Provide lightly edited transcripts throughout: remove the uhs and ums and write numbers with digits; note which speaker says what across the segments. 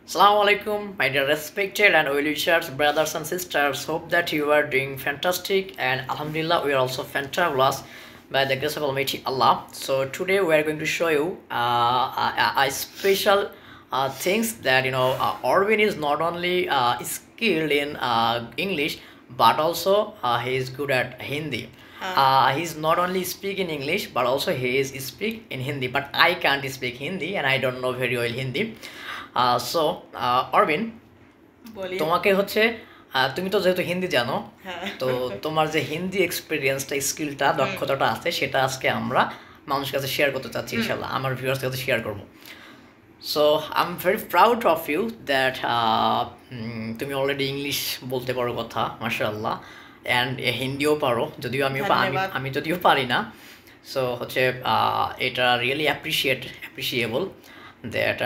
Speaker 1: Assalamu alaikum, my dear respected and well wishers, brothers and sisters. Hope that you are doing fantastic, and Alhamdulillah, we are also fantabulous by the grace of Almighty Allah. So today we are going to show you a special things that Orvin is not only skilled in English, but also he is good at Hindi. He's not only speak in English, but also he is speak in Hindi. But I can't speak Hindi, and I don't know very well Hindi. So Arbin,
Speaker 2: বলি
Speaker 1: তোমাকে হচ্ছে তুমি তো যেহেতু হিন্দি জানো,
Speaker 2: হ্যাঁ
Speaker 1: তো তোমার যে হিন্দি এক্সপিরিয়েন্সটা, স্কিলটা, দক্ষতাটা আছে, সেটা আজকে আমরা মানুষের কাছে শেয়ার করতে চাচ্ছি। ইনশাল্লাহ আমার ভিউয়ার্সের কাছে শেয়ার করবো। So I am very proud of you that তুমি অলরেডি ইংলিশ বলতে পারো কথা, মাশাআল্লাহ, অ্যান্ড হিন্দিও পারো, যদিও আমি
Speaker 2: ধন্যবাদ।
Speaker 1: আমি যদিও পারি না। সো হচ্ছে এটা রিয়েলি অ্যাপ্রিসিয়েবল দ্যাট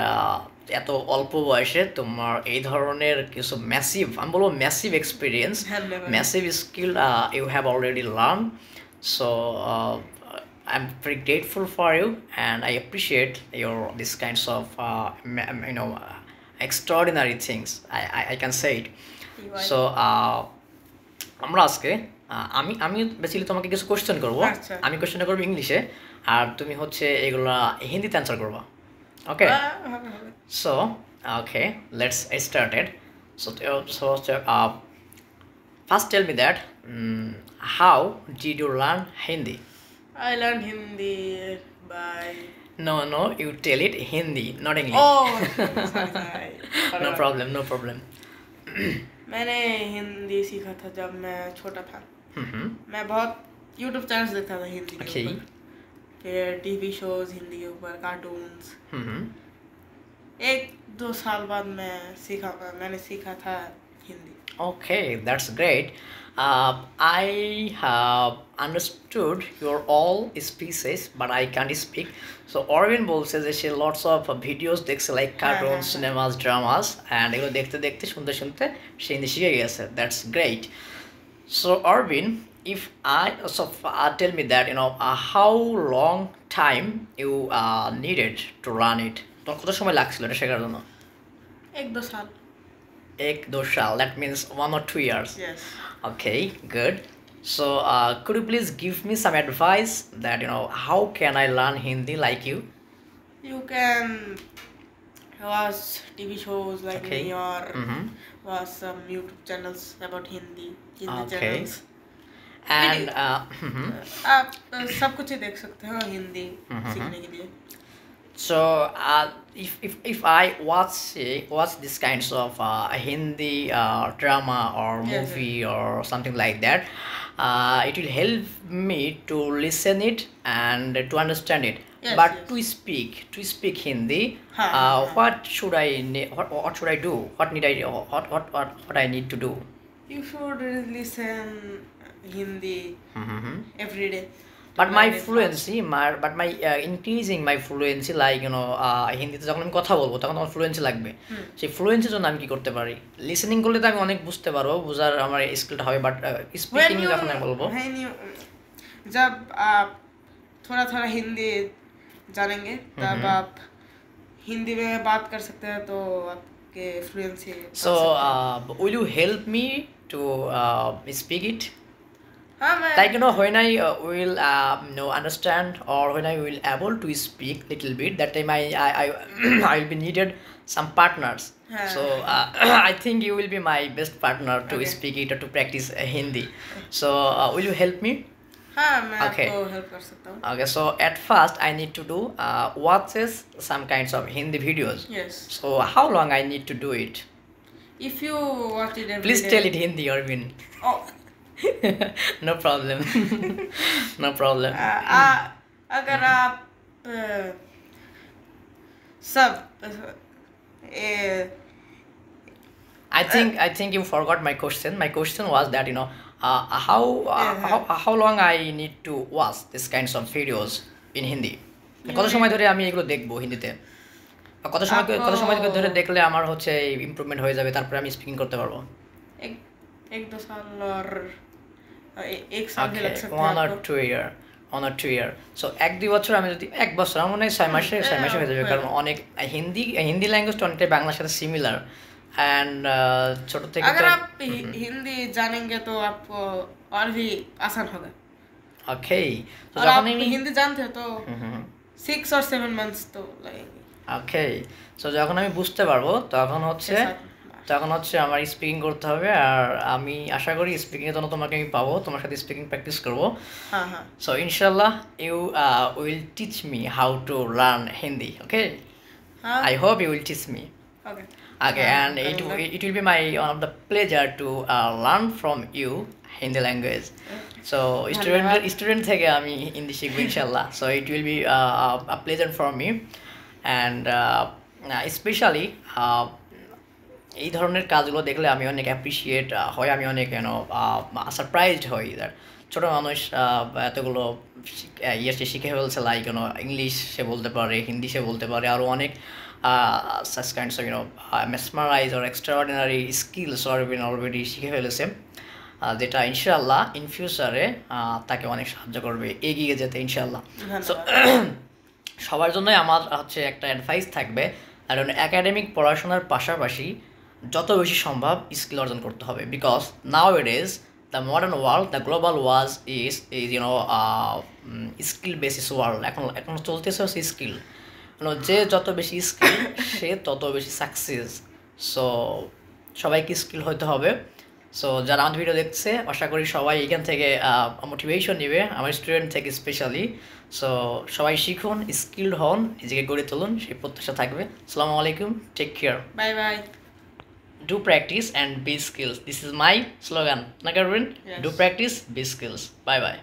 Speaker 1: এত অল্প বয়সে তোমার এই ধরনের কিছু ম্যাসিভ, আমি বলবো ম্যাসিভ এক্সপিরিয়েন্স,
Speaker 2: ধন্যবাদ।
Speaker 1: Massive skill you have already learn. So I'm very grateful for you, and I appreciate your these kinds of extraordinary things. I can say it. So আমরা আজকে আমি আমি বেসিক্যালি তোমাকে কিছু কোশ্চেন করবো।
Speaker 2: আচ্ছা।
Speaker 1: আমি কোশ্চেনটা করবো ইংলিশে, আর তুমি হচ্ছে এগুলা হিন্দিতে অ্যান্সার করবা। ওকে,
Speaker 2: হবে।
Speaker 1: so okay, let's start it. First tell me that how did you learn Hindi?
Speaker 2: I learned Hindi by
Speaker 1: No, you tell it Hindi, not English.
Speaker 2: sorry.
Speaker 1: No problem, no problem.
Speaker 2: मैंने हिंदी सीखा था जब मैं छोटा था।
Speaker 1: Mhm.
Speaker 2: मैं बहुत YouTube channels देखता था हिंदी के
Speaker 1: Okay.
Speaker 2: ऊपर, फिर टीवी शोज हिंदी के ऊपर, कार्टून्स।
Speaker 1: Mhm.
Speaker 2: 1-2 साल बाद मैंने सीखा था Hindi.
Speaker 1: Okay, that's great. I have understood your all speeches, but I can't speak. So Orvin বলছে যে সে lots of videos দেখছে, like cartoons, cinemas, dramas, and এগুলো দেখতে দেখতে শুনতে শুনতে সে হিন্দি শিখে গেছে। That's great. So Orvin, if I so tell me that how long time you needed to learn it? তোমার কত সময় লাগছিল এটা শেখার জন্য?
Speaker 2: 1-2 साल।
Speaker 1: 1-2 সাল, that means 1 or 2 years.
Speaker 2: Yes.
Speaker 1: Okay, good. So, could you please give me some advice that how can I learn Hindi like you?
Speaker 2: You can watch TV shows like
Speaker 1: Okay.
Speaker 2: me, or
Speaker 1: Mm-hmm.
Speaker 2: watch some YouTube channels about Hindi
Speaker 1: Okay.
Speaker 2: channels।
Speaker 1: And
Speaker 2: आप सब कुछ ही देख सकते हो हिंदी सीखने के लिए।
Speaker 1: so if I watch these kinds of Hindi drama or
Speaker 2: Yes,
Speaker 1: movie or something like that, it will help me to listen it and to understand it.
Speaker 2: Yes,
Speaker 1: But
Speaker 2: yes.
Speaker 1: to speak Hindi,
Speaker 2: हाँ,
Speaker 1: what should what should I do? What I need to do?
Speaker 2: You should listen Hindi
Speaker 1: Mm-hmm.
Speaker 2: every day.
Speaker 1: But my
Speaker 2: Learn it
Speaker 1: fluency, increasing my fluency, like হিন্দিতে যখন আমি কথা বলবো তখন আমার fluency লাগবে। সেই ফ্লুয়েন্সির জন্য আমি কি করতে পারি? লিসেনিং করলে তো আমি অনেক বুঝতে পারবো, বোঝার আমার স্কিলটা হবে, বাট
Speaker 2: fast।
Speaker 1: স্পিকিং যখন আমি বলবো,
Speaker 2: जब आप थोड़ा थोड़ा हिंदी जानेंगे तब आप हिंदी में बात कर सकते हैं, तो आपके fluency.
Speaker 1: so will you help me to speak it?
Speaker 2: हाँ, मैं
Speaker 1: Like when I will understand, or when I will able to speak little bit, that time I will be needed some partners.
Speaker 2: Yeah.
Speaker 1: So I think you will be my best partner to
Speaker 2: Okay.
Speaker 1: speak it or to practice Hindi. So will you help me?
Speaker 2: हाँ, मैं
Speaker 1: Okay.
Speaker 2: आपको help कर सकता हूँ।
Speaker 1: Okay, so at first I need to do watches some kinds of Hindi videos.
Speaker 2: Yes.
Speaker 1: So how long I need to do it?
Speaker 2: If you watch it every
Speaker 1: Please
Speaker 2: day-
Speaker 1: tell it Hindi, Arvind.
Speaker 2: Oh,
Speaker 1: No problem. No problem.
Speaker 2: अगर आप सब
Speaker 1: I think you forgot my question. My question was that how long I need to watch these kinds of videos in Hindi. কত সময় ধরে আমি এগুলো দেখবো হিন্দিতে? আর কত সময় ধরে দেখলে আমার হচ্ছে ইমপ্রুভমেন্ট হয়ে যাবে, তারপরে আমি স্পিকিং করতে পারবো?
Speaker 2: एक 1-2 साल और एक साल भी लग
Speaker 1: Okay,
Speaker 2: सकता है
Speaker 1: 1 or
Speaker 2: आपको।
Speaker 1: 2 year. 1 or 2 year. So 1-2 বছর আমি যদি 1 বছর আমার মনে হয় 6 মাসে হয়ে যাবে, কারণ অনেক হিন্দি ল্যাঙ্গুয়েজটা অনেকটাই বাংলার সাথে সিমিলার। एंड छोटे থেকে
Speaker 2: अगर आप हिंदी जानेंगे तो आपको और भी आसान होगा।
Speaker 1: ओके, तो
Speaker 2: और
Speaker 1: যখন
Speaker 2: आप
Speaker 1: আমি
Speaker 2: हिंदी जानते हो तो 6 और 7 मंथ्स तो लगेंगे।
Speaker 1: ओके, সো যখন আমি বুঝতে পারবো তখন হচ্ছে আমার স্পিকিং করতে হবে, আর আমি আশা করি স্পিকিং এর জন্য তোমাকে আমি পাবো, তোমার সাথে স্পিকিং প্র্যাকটিস করব।
Speaker 2: हाँ हाँ।
Speaker 1: সো ইনশাআল্লাহ you will teach me how to learn Hindi. Okay, I hope you will teach me.
Speaker 2: Okay.
Speaker 1: Okay, and it will be my one of the pleasure to learn from you Hindi language. So student থেকে আমি হিন্দি শিখবো ইনশাআল্লাহ। So it will be a pleasure for me, and especially এই ধরনের কাজগুলো দেখলে আমি অনেক অ্যাপ্রিসিয়েট হয়, আমি অনেক সারপ্রাইজড হই দ্যাট ছোটো মানুষ এতগুলো শিখে ফেলছে, লাইক ইংলিশ সে বলতে পারে, হিন্দি সে বলতে পারে, আরও অনেক such kinds of mesmerize or extraordinary skills already শিখে ফেলেছে, যেটা ইনশাআল্লাহ ইন ফিউচারে তাকে অনেক সাহায্য করবে এগিয়ে যেতে ইনশাআল্লাহ। সো সবার জন্যই আমার হচ্ছে একটা অ্যাডভাইস থাকবে, কারণ একাডেমিক পড়াশোনার পাশাপাশি যত বেশি সম্ভব স্কিল অর্জন করতে হবে, because now it is the modern world, the global was is skill basis world. এখন চলতেছে হচ্ছে স্কিল, যে যত বেশি স্কিল সে তত বেশি সাকসেস। সো সবাইকে স্কিল হতে হবে। সো যারা আমাদের ভিডিও দেখছে আশা করি সবাই এখান থেকে মোটিভেশন নেবে, আমার স্টুডেন্ট থেকে স্পেশালি। সো সবাই শিখুন, স্কিলড হন, নিজেকে গড়ে তুলুন, সেই প্রত্যাশা থাকবে। আসসালামু আলাইকুম, take care,
Speaker 2: bye bye.
Speaker 1: Do practice and be skills. This is my slogan. Na Karvin?
Speaker 2: Yes.
Speaker 1: Do practice, be skills. Bye bye.